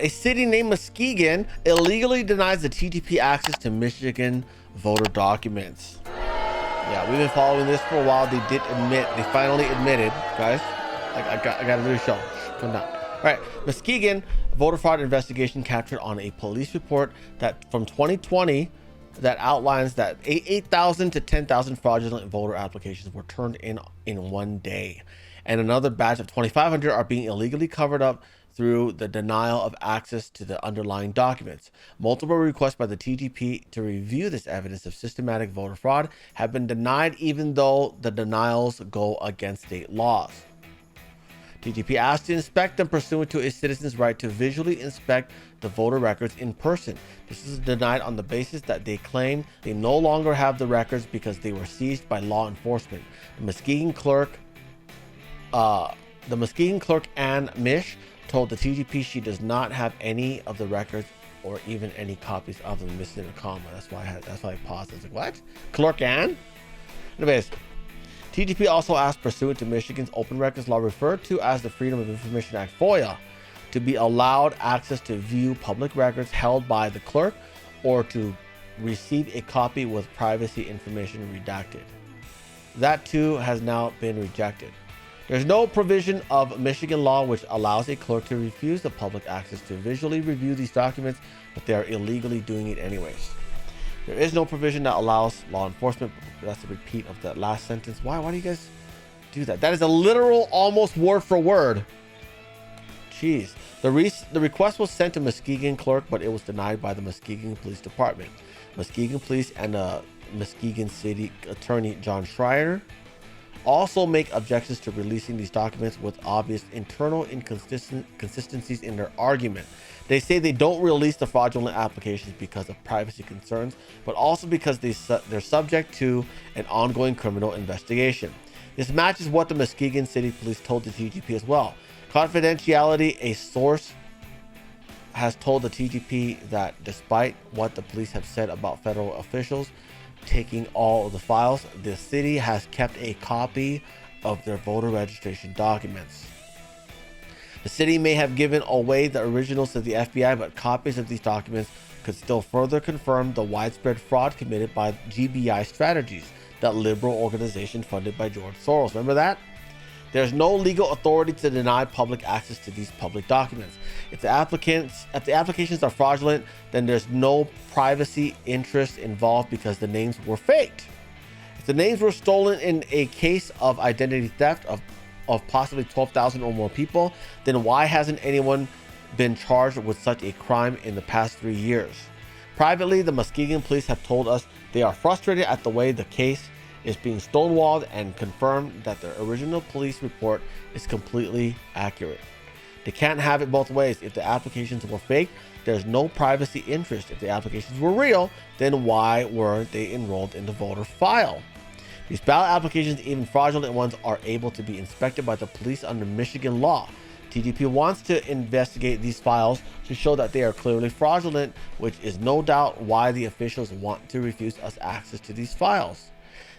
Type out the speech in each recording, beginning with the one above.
A city named Muskegon illegally denies the TTP access to Michigan voter documents. Yeah, we've been following this for a while. They finally admitted, guys. I got to do a show. Come down. All right, Muskegon voter fraud investigation captured on a police report that from 2020 that outlines that 8,000 to 10,000 fraudulent voter applications were turned in one day, and another batch of 2,500 are being illegally covered up through the denial of access to the underlying documents. Multiple requests by the TTP to review this evidence of systematic voter fraud have been denied, even though the denials go against state laws. TTP asked to inspect them pursuant to a citizen's right to visually inspect the voter records in person. This is denied on the basis that they claim they no longer have the records because they were seized by law enforcement. The Muskegon clerk, Ann Mish, told the TTP she does not have any of the records or even any copies of them, missing a comma. That's why I paused. I was like, what? Clerk Ann? Anyways, TTP also asked, pursuant to Michigan's open records law referred to as the Freedom of Information Act, FOIA, to be allowed access to view public records held by the clerk or to receive a copy with privacy information redacted. That too has now been rejected. There's no provision of Michigan law which allows a clerk to refuse the public access to visually review these documents, but they are illegally doing it anyways. There is no provision that allows law enforcement. That's a repeat of that last sentence. Why do you guys do that? That is a literal, almost word for word. Jeez. The request was sent to Muskegon clerk, but it was denied by the Muskegon Police Department. Muskegon Police and Muskegon City Attorney John Schreier also make objections to releasing these documents with obvious internal inconsistencies in their argument. They say they don't release the fraudulent applications because of privacy concerns, but also because they're subject to an ongoing criminal investigation. This matches what the Muskegon City Police told the TTP as well. Confidentiality, a source has told the TTP that despite what the police have said about federal officials taking all of the files, the city has kept a copy of their voter registration documents. The city may have given away the originals to the FBI, but copies of these documents could still further confirm the widespread fraud committed by GBI Strategies, that liberal organization funded by George Soros. Remember that? There's no legal authority to deny public access to these public documents. If the applications are fraudulent, then there's no privacy interest involved because the names were faked. If the names were stolen in a case of identity theft of possibly 12,000 or more people, then why hasn't anyone been charged with such a crime in the past 3 years? Privately, the Muskegon police have told us they are frustrated at the way the case is being stonewalled and confirmed that the original police report is completely accurate. They can't have it both ways. If the applications were fake, there's no privacy interest. If the applications were real, then why weren't they enrolled in the voter file? These ballot applications, even fraudulent ones, are able to be inspected by the police under Michigan law. TTP wants to investigate these files to show that they are clearly fraudulent, which is no doubt why the officials want to refuse us access to these files.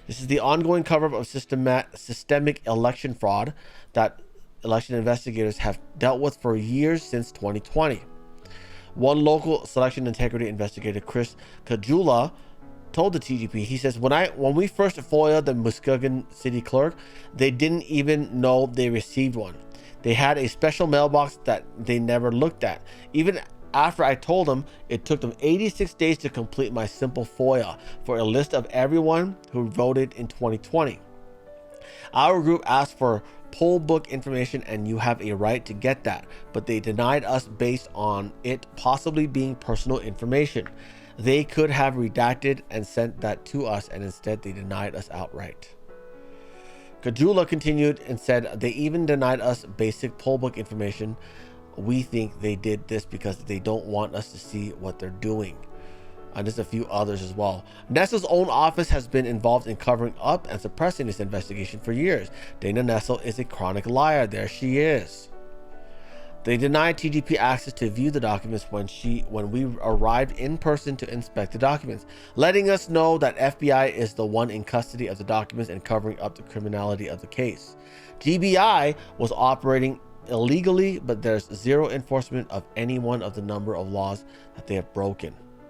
This is the ongoing cover-up of systemic election fraud that election investigators have dealt with for years since 2020. One local election integrity investigator, Chris Kajula, told the TTP, he says, when we first FOIA'd the Muskegon city clerk, they didn't even know they received one. They had a special mailbox that they never looked at. Even after I told them, it took them 86 days to complete my simple FOIA for a list of everyone who voted in 2020. Our group asked for poll book information and you have a right to get that, but they denied us based on it possibly being personal information. They could have redacted and sent that to us, and instead they denied us outright. Kajula continued and said they even denied us basic poll book information. We think they did this because they don't want us to see what they're doing. And there's a few others as well. Nessel's own office has been involved in covering up and suppressing this investigation for years. Dana Nessel is a chronic liar. There she is. They denied TTP access to view the documents when we arrived in person to inspect the documents, letting us know that FBI is the one in custody of the documents and covering up the criminality of the case. GBI was operating illegally, but there's zero enforcement of any one of the number of laws that they have broken.